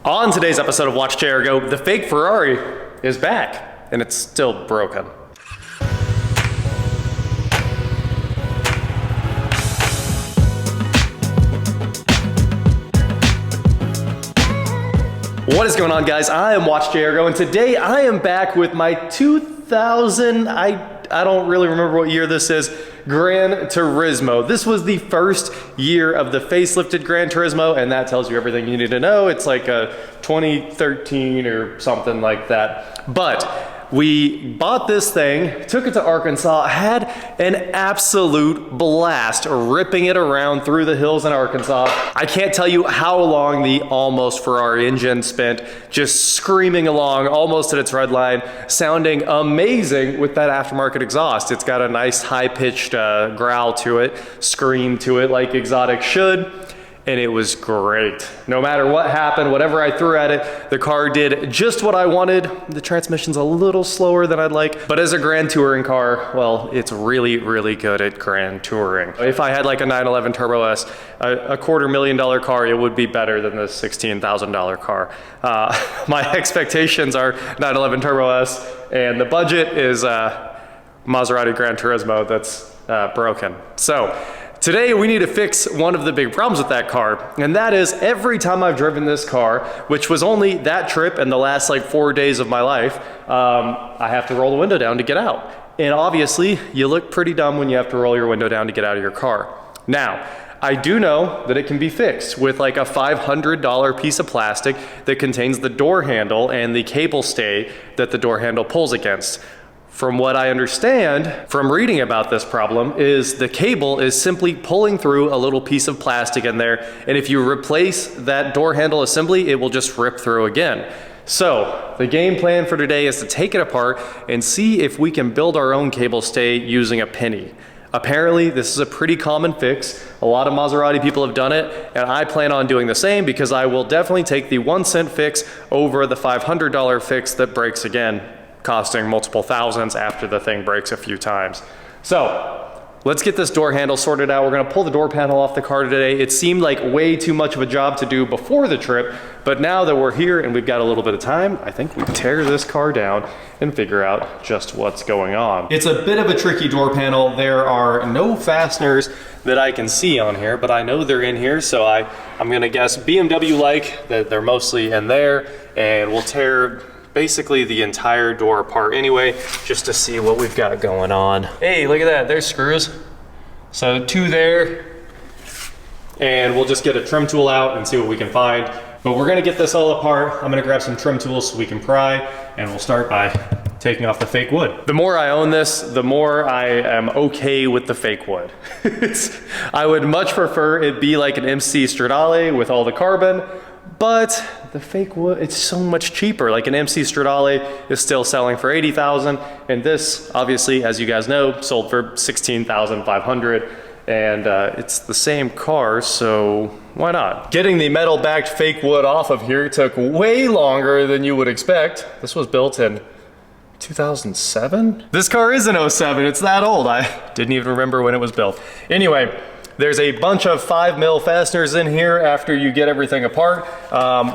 On today's episode of Watch JR Go, the fake Ferrari is back, and it's still broken. What is going on, guys? I am Watch JR Go, and today I am back with my 2000, I don't really remember what year this is, Gran Turismo. This was the first year of the facelifted Gran Turismo, and that tells you everything you need to know. It's like a 2013 or something like that. But we bought this thing, took it to Arkansas, had an absolute blast ripping it around through the hills in Arkansas. I can't tell you how long the almost Ferrari engine spent just screaming along almost at its red line, sounding amazing with that aftermarket exhaust. It's got a nice high-pitched growl to it, scream to it like exotic should. And it was great. No matter what happened, whatever I threw at it, the car did just what I wanted. The transmission's a little slower than I'd like, but as a Grand Touring car, well, it's really, really good at Grand Touring. If I had like a 911 Turbo S, a $250,000 car, it would be better than this $16,000 car. My expectations are 911 Turbo S, and the budget is Maserati Gran Turismo that's broken. So, today we need to fix one of the big problems with that car, and that is every time I've driven this car, which was only that trip and the last like 4 days of my life, I have to roll the window down to get out. And obviously, you look pretty dumb when you have to roll your window down to get out of your car. Now, I do know that it can be fixed with like a $500 piece of plastic that contains the door handle and the cable stay that the door handle pulls against. From what I understand from reading about this problem is the cable is simply pulling through a little piece of plastic in there, and if you replace that door handle assembly, it will just rip through again. So the game plan for today is to take it apart and see if we can build our own cable stay using a penny. Apparently, this is a pretty common fix. A lot of Maserati people have done it, and I plan on doing the same because I will definitely take the 1 cent fix over the $500 fix that breaks again, costing multiple thousands after the thing breaks a few times. So let's get this door handle sorted out. We're gonna pull the door panel off the car today. It seemed like way too much of a job to do before the trip, but now that we're here and we've got a little bit of time, I think we tear this car down and figure out just what's going on. It's a bit of a tricky door panel. There are no fasteners that I can see on here, but I know they're in here, so I'm gonna guess BMW-like that they're mostly in there, and we'll tear basically the entire door apart anyway, just to see what we've got going on. Hey, look at that, there's screws. So 2 there, and we'll just get a trim tool out and see what we can find. But we're gonna get this all apart. I'm gonna grab some trim tools so we can pry, and we'll start by taking off the fake wood. The more I own this, the more I am okay with the fake wood. I would much prefer it be like an MC Stradale with all the carbon, but the fake wood, it's so much cheaper. Like an MC Stradale is still selling for $80,000, and this, obviously, as you guys know, sold for $16,500, and it's the same car, so why not? Getting the metal-backed fake wood off of here took way longer than you would expect. This was built in 2007? This car is an 07, it's that old. I didn't even remember when it was built. Anyway, there's a bunch of 5mm fasteners in here after you get everything apart.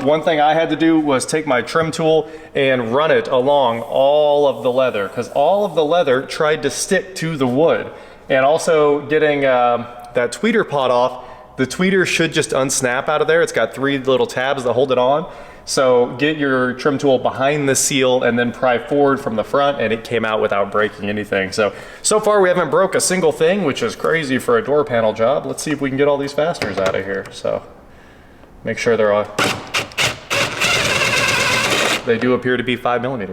One thing I had to do was take my trim tool and run it along all of the leather, because all of the leather tried to stick to the wood. And also getting that tweeter pot off, the tweeter should just unsnap out of there. It's got 3 little tabs that hold it on. So get your trim tool behind the seal and then pry forward from the front, and it came out without breaking anything. So far we haven't broke a single thing, which is crazy for a door panel job. Let's see if we can get all these fasteners out of here. So make sure they're all, they do appear to be 5mm.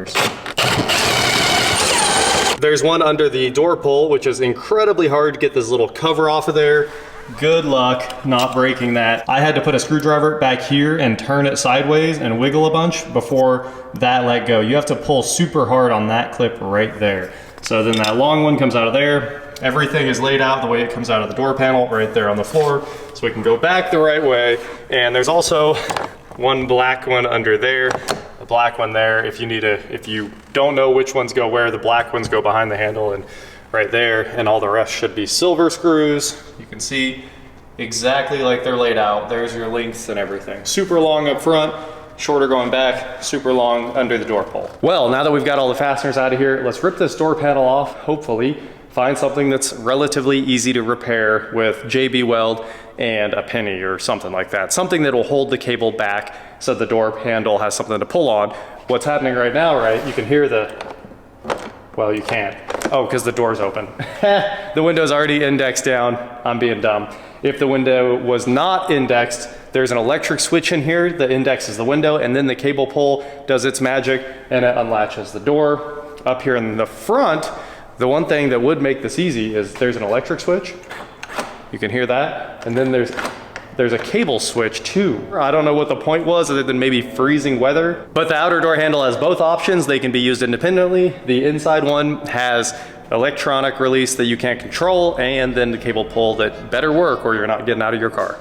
There's one under the door pull, which is incredibly hard to get this little cover off of there. Good luck not breaking that. I had to put a screwdriver back here and turn it sideways and wiggle a bunch before that let go. You have to pull super hard on that clip right there. So then that long one comes out of there. Everything is laid out the way it comes out of the door panel right there on the floor, so we can go back the right way. And there's also one black one under there, a black one there. If you don't know which ones go where, the black ones go behind the handle and right there, and all the rest should be silver screws. You can see exactly like they're laid out. There's your lengths and everything. Super long up front, shorter going back, super long under the door pull. Well, now that we've got all the fasteners out of here, let's rip this door panel off, hopefully find something that's relatively easy to repair with JB Weld and a penny or something like that. Something that will hold the cable back so the door handle has something to pull on. What's happening right now, right, you can hear the, well, you can't. Oh, because the door's open. The window's already indexed down. I'm being dumb. If the window was not indexed, there's an electric switch in here that indexes the window, and then the cable pull does its magic and it unlatches the door. Up here in the front, the one thing that would make this easy is there's an electric switch. You can hear that. And then there's a cable switch too. I don't know what the point was other than maybe freezing weather, but the outer door handle has both options. They can be used independently. The inside one has electronic release that you can't control, and then the cable pull that better work or you're not getting out of your car.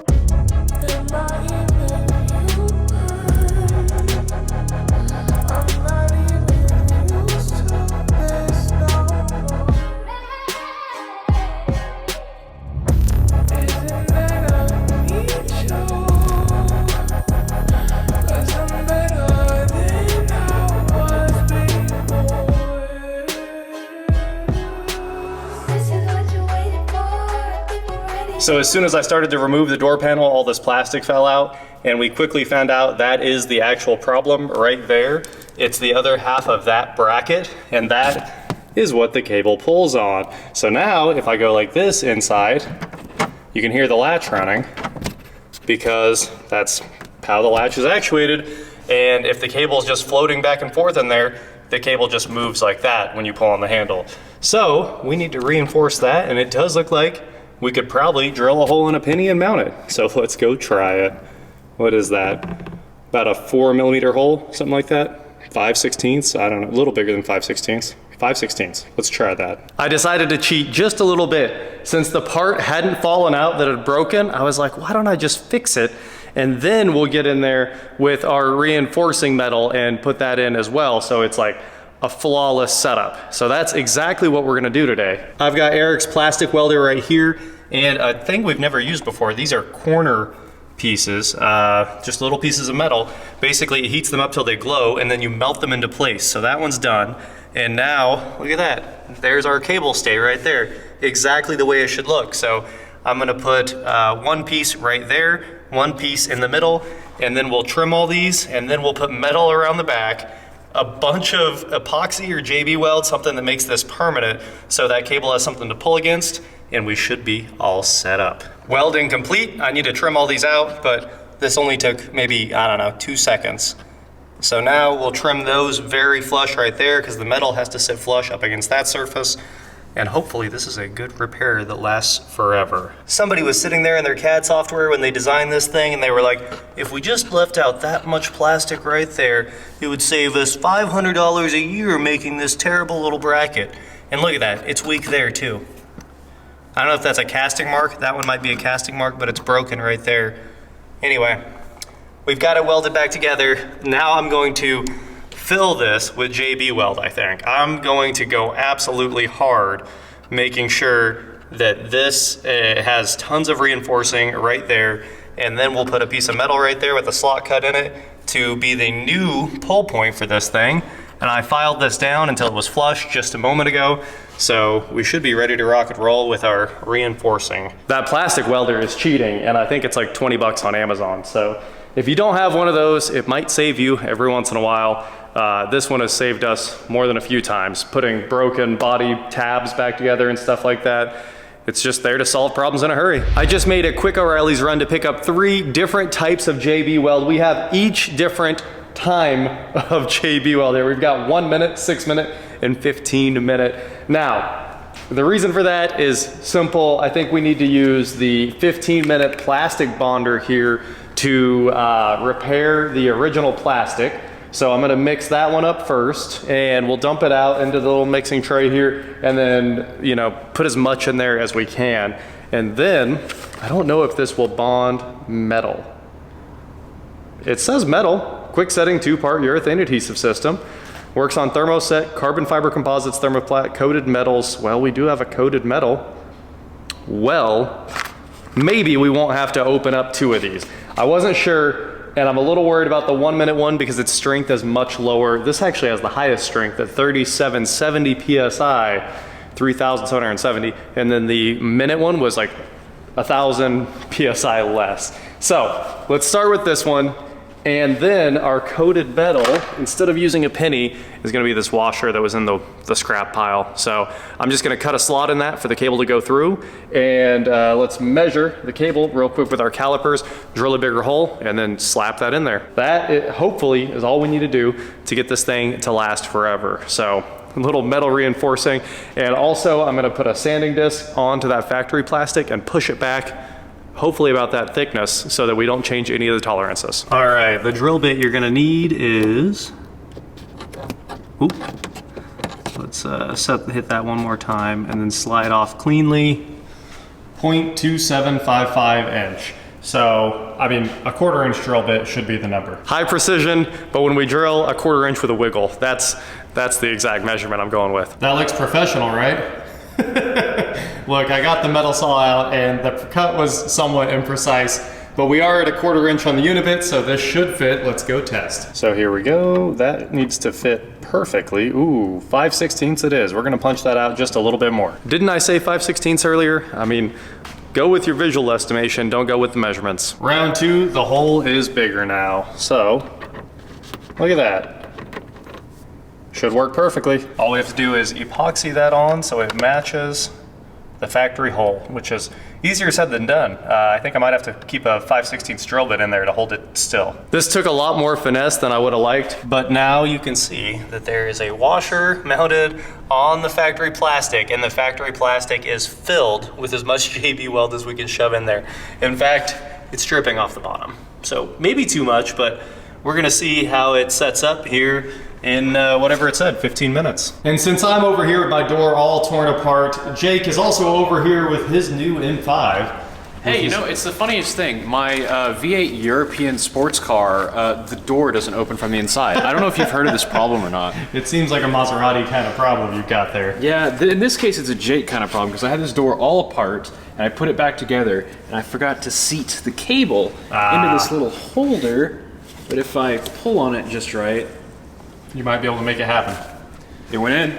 So as soon as I started to remove the door panel, all this plastic fell out, and we quickly found out that is the actual problem right there. It's the other half of that bracket, and that is what the cable pulls on. So now if I go like this inside, you can hear the latch running because that's how the latch is actuated. And if the cable is just floating back and forth in there, the cable just moves like that when you pull on the handle. So we need to reinforce that, and it does look like we could probably drill a hole in a penny and mount it. So let's go try it. What is that? About a 4mm hole, something like that? 5/16? I don't know, a little bigger than 5/16. 5/16. Let's try that. I decided to cheat just a little bit. Since the part hadn't fallen out that had broken, I was like, why don't I just fix it? And then we'll get in there with our reinforcing metal and put that in as well. So it's like a flawless setup. So that's exactly what we're gonna do today. I've got Eric's plastic welder right here, and a thing we've never used before. These are corner pieces, just little pieces of metal. Basically, it heats them up till they glow, and then you melt them into place. So that one's done. And now, look at that. There's our cable stay right there. Exactly the way it should look. So I'm gonna put one piece right there, one piece in the middle, and then we'll trim all these, and then we'll put metal around the back, a bunch of epoxy or JB Weld, something that makes this permanent so that cable has something to pull against, and we should be all set up. Welding complete. I need to trim all these out, but this only took maybe, I don't know, 2 seconds. So now we'll trim those very flush right there because the metal has to sit flush up against that surface. And hopefully this is a good repair that lasts forever. Somebody was sitting there in their CAD software when they designed this thing, and they were like, if we just left out that much plastic right there, it would save us $500 a year making this terrible little bracket. And look at that, it's weak there too. I don't know if that's a casting mark. That one might be a casting mark, but it's broken right there. Anyway, we've got it welded back together. Now I'm going to fill this with JB Weld, I think. I'm going to go absolutely hard, making sure that this has tons of reinforcing right there, and then we'll put a piece of metal right there with a slot cut in it to be the new pull point for this thing. And I filed this down until it was flush just a moment ago, so we should be ready to rock and roll with our reinforcing. That plastic welder is cheating, and I think it's like 20 bucks on Amazon. So if you don't have one of those, it might save you every once in a while. This one has saved us more than a few times, putting broken body tabs back together and stuff like that. It's just there to solve problems in a hurry. I just made a quick O'Reilly's run to pick up 3 different types of JB Weld. We have each different time of JB Weld here. We've got 1 minute, 6 minute, and 15 minute. Now, the reason for that is simple. I think we need to use the 15-minute plastic bonder here to repair the original plastic. So I'm gonna mix that one up first, and we'll dump it out into the little mixing tray here, and then, you know, put as much in there as we can. And then, I don't know if this will bond metal. It says metal, quick setting 2-part urethane adhesive system. Works on thermoset, carbon fiber composites, thermoplastic, coated metals. Well, we do have a coated metal. Well, maybe we won't have to open up 2 of these. I wasn't sure And I'm a little worried about the 1 minute one because its strength is much lower. This actually has the highest strength at 3770 PSI, 3,770. And then the minute one was like 1,000 PSI less. So let's start with this one. And then our coated metal, instead of using a penny, is gonna be this washer that was in the scrap pile. So I'm just gonna cut a slot in that for the cable to go through. And let's measure the cable real quick with our calipers, drill a bigger hole, and then slap that in there. That, hopefully, is all we need to do to get this thing to last forever. So a little metal reinforcing. And also I'm gonna put a sanding disc onto that factory plastic and push it back, hopefully about that thickness, so that we don't change any of the tolerances. All right, the drill bit you're gonna need is, let's hit that one more time and then slide off cleanly, 0.2755 inch. So, I mean, a 1/4 inch drill bit should be the number. High precision, but when we drill a 1/4 inch with a wiggle, that's the exact measurement I'm going with. That looks professional, right? Look, I got the metal saw out and the cut was somewhat imprecise, but we are at a 1/4 inch on the unibit, so this should fit. Let's go test. So here we go. That needs to fit perfectly. Ooh, 5/16 it is. We're gonna punch that out just a little bit more. Didn't I say 5/16 earlier? I mean, go with your visual estimation, don't go with the measurements. Round 2, the hole is bigger now. So, look at that. Should work perfectly. All we have to do is epoxy that on so it matches the factory hole, which is easier said than done. I think I might have to keep a 5/16 drill bit in there to hold it still. This took a lot more finesse than I would have liked, but now you can see that there is a washer mounted on the factory plastic, and the factory plastic is filled with as much JB weld as we can shove in there. In fact, it's dripping off the bottom. So maybe too much, but we're gonna see how it sets up here in whatever it said, 15 minutes. And since I'm over here with my door all torn apart, Jake is also over here with his new M5. Hey, you know, it's the funniest thing. My V8 European sports car, the door doesn't open from the inside. I don't know if you've heard of this problem or not. It seems like a Maserati kind of problem you've got there. Yeah, in this case it's a Jake kind of problem, because I had this door all apart and I put it back together and I forgot to seat the cable into this little holder. But if I pull on it just right, you might be able to make it happen. It went in.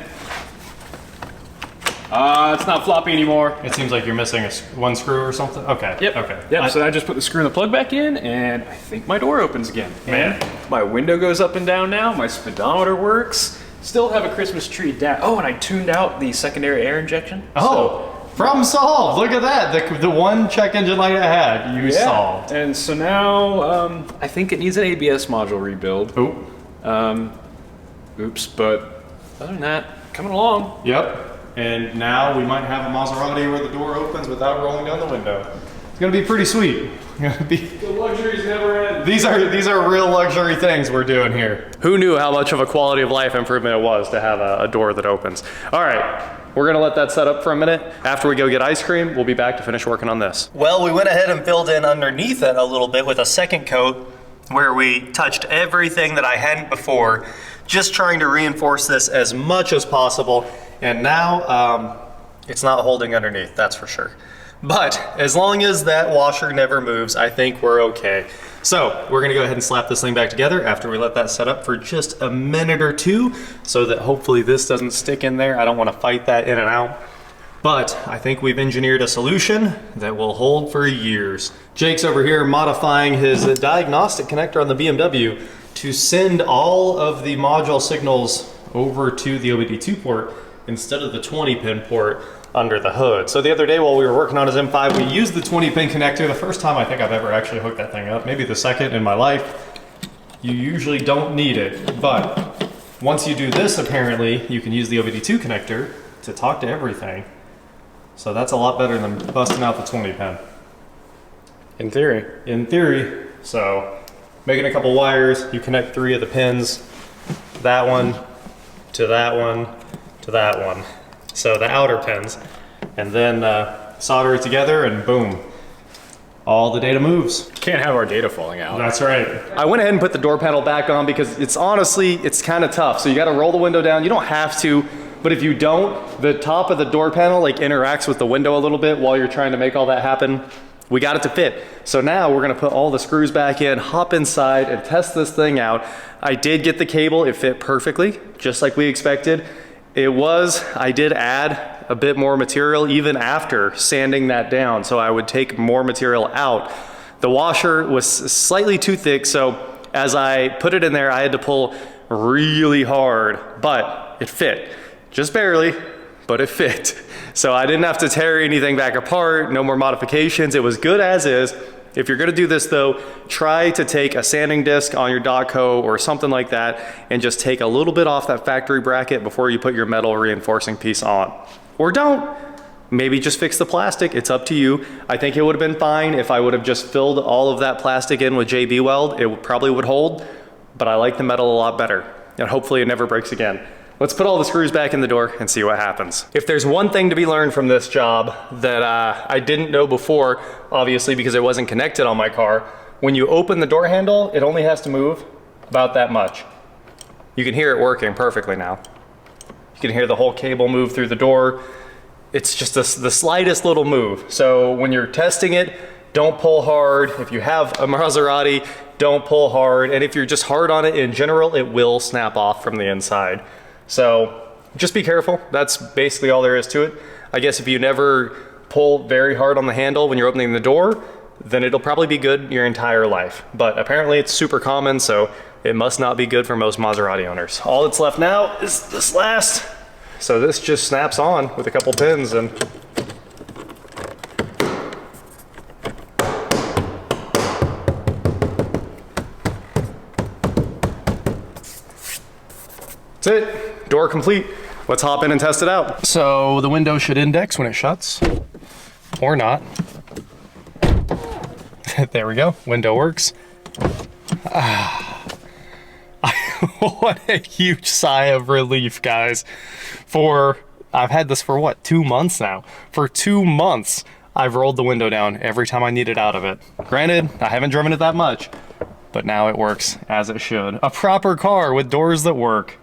It's not floppy anymore. It seems like you're missing one screw or something. Okay. Yep. Okay. Yep. So I just put the screw in the plug back in, and I think my door opens again. Man, my window goes up and down now. My speedometer works. Still have a Christmas tree down. Oh, and I tuned out the secondary air injection. Oh. Problem solved. Look at that. The one check engine light I had, you solved. And so now I think it needs an ABS module rebuild. Oops, but other than that, coming along. Yep. And now we might have a Maserati where the door opens without rolling down the window. It's gonna be pretty sweet. The luxuries never end. These are real luxury things we're doing here. Who knew how much of a quality of life improvement it was to have a door that opens? All right. We're gonna let that set up for a minute. After we go get ice cream, we'll be back to finish working on this. Well, we went ahead and filled in underneath it a little bit with a second coat where we touched everything that I hadn't before, just trying to reinforce this as much as possible. And now it's not holding underneath, that's for sure. But as long as that washer never moves, I think we're okay. So we're gonna go ahead and slap this thing back together after we let that set up for just a minute or two, so that hopefully this doesn't stick in there. I don't wanna fight that in and out. But I think we've engineered a solution that will hold for years. Jake's over here modifying his diagnostic connector on the BMW to send all of the module signals over to the OBD2 port instead of the 20-pin port under the hood. So the other day while we were working on his M5, we used the 20-pin connector. The first time I think I've ever actually hooked that thing up, maybe the second in my life. You usually don't need it, but once you do this, apparently, you can use the OBD2 connector to talk to everything. So that's a lot better than busting out the 20-pin. In theory. In theory. So making a couple wires, you connect 3 of the pins, that one, to that one, to that one. So the outer pins, and then solder it together and boom, all the data moves. Can't have our data falling out. That's right. I went ahead and put the door panel back on because it's honestly, it's kind of tough. So you gotta roll the window down. You don't have to, but if you don't, the top of the door panel like interacts with the window a little bit while you're trying to make all that happen. We got it to fit. So now we're gonna put all the screws back in, hop inside and test this thing out. I did get the cable, it fit perfectly, just like we expected. I did add a bit more material even after sanding that down, so I would take more material out. The washer was slightly too thick, so as I put it in there, I had to pull really hard, but it fit. Just barely, but it fit. So I didn't have to tear anything back apart, no more modifications. It was good as is. If you're gonna do this though, try to take a sanding disc on your Dogco or something like that and just take a little bit off that factory bracket before you put your metal reinforcing piece on. Or don't. Maybe just fix the plastic, it's up to you. I think it would have been fine if I would have just filled all of that plastic in with JB Weld. It probably would hold, but I like the metal a lot better. And hopefully it never breaks again. Let's put all the screws back in the door and see what happens. If there's one thing to be learned from this job that I didn't know before, obviously because it wasn't connected on my car, when you open the door handle, it only has to move about that much. You can hear it working perfectly now. You can hear the whole cable move through the door. It's just the slightest little move. So when you're testing it, don't pull hard. If you have a Maserati, don't pull hard. And if you're just hard on it in general, it will snap off from the inside. So just be careful. That's basically all there is to it. I guess if you never pull very hard on the handle when you're opening the door, then it'll probably be good your entire life. But apparently it's super common, so it must not be good for most Maserati owners. All that's left now is this last. So this just snaps on with a couple pins and that's it. Door complete. Let's hop in and test it out. So the window should index when it shuts, or not. There we go, window works. What a huge sigh of relief, guys. I've had this for what, 2 months now? For 2 months, I've rolled the window down every time I needed out of it. Granted, I haven't driven it that much, but now it works as it should. A proper car with doors that work.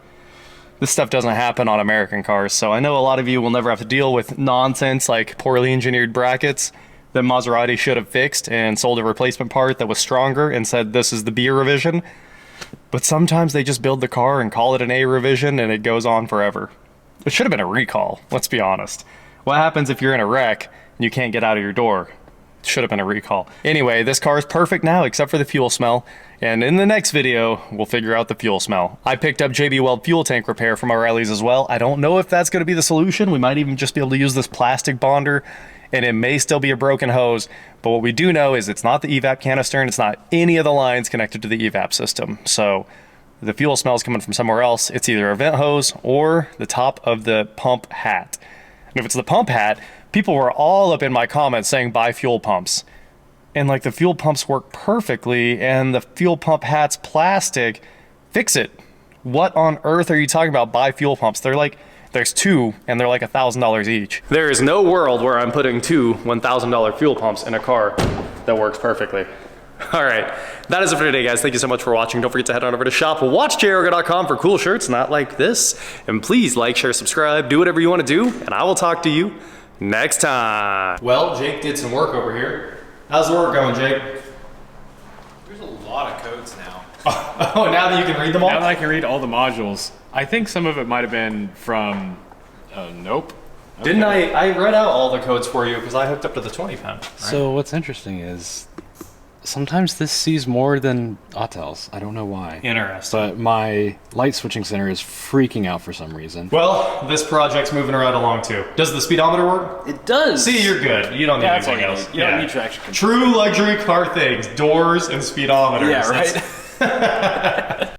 This stuff doesn't happen on American cars, so I know a lot of you will never have to deal with nonsense like poorly engineered brackets that Maserati should have fixed and sold a replacement part that was stronger and said this is the B revision. But sometimes they just build the car and call it an A revision and it goes on forever. It should have been a recall, let's be honest. What happens if you're in a wreck and you can't get out of your door? It should have been a recall. Anyway, this car is perfect now except for the fuel smell. And in the next video, we'll figure out the fuel smell. I picked up JB Weld fuel tank repair from O'Reilly's as well. I don't know if that's gonna be the solution. We might even just be able to use this plastic bonder and it may still be a broken hose. But what we do know is it's not the evap canister and it's not any of the lines connected to the evap system. So the fuel smell is coming from somewhere else. It's either a vent hose or the top of the pump hat. And if it's the pump hat, people were all up in my comments saying buy fuel pumps. And like the fuel pumps work perfectly and the fuel pump hat's plastic, fix it. What on earth are you talking about? Buy fuel pumps. They're like, there's two and they're like $1,000 each. There is no world where I'm putting two $1,000 fuel pumps in a car that works perfectly. All right, that is it for today, guys. Thank you so much for watching. Don't forget to head on over to shop.watchjayoga.com for cool shirts not like this. And please like, share, subscribe, do whatever you want to do, and I will talk to you next time. Well, Jake did some work over here. How's the work going, Jake? There's a lot of codes now. Oh, now that you can read them all? Now that I can read all the modules. I think some of it might have been from, nope. Okay. Didn't I read out all the codes for you because I hooked up to the 20 pen. Right? So what's interesting is sometimes this sees more than Autel's. I don't know why. Interesting. But my light switching center is freaking out for some reason. Well, this project's moving right along too. Does the speedometer work? It does. See, you're good. You don't need That's anything all you else. need. You don't need traction control. True luxury car things, doors and speedometers. Yeah, right?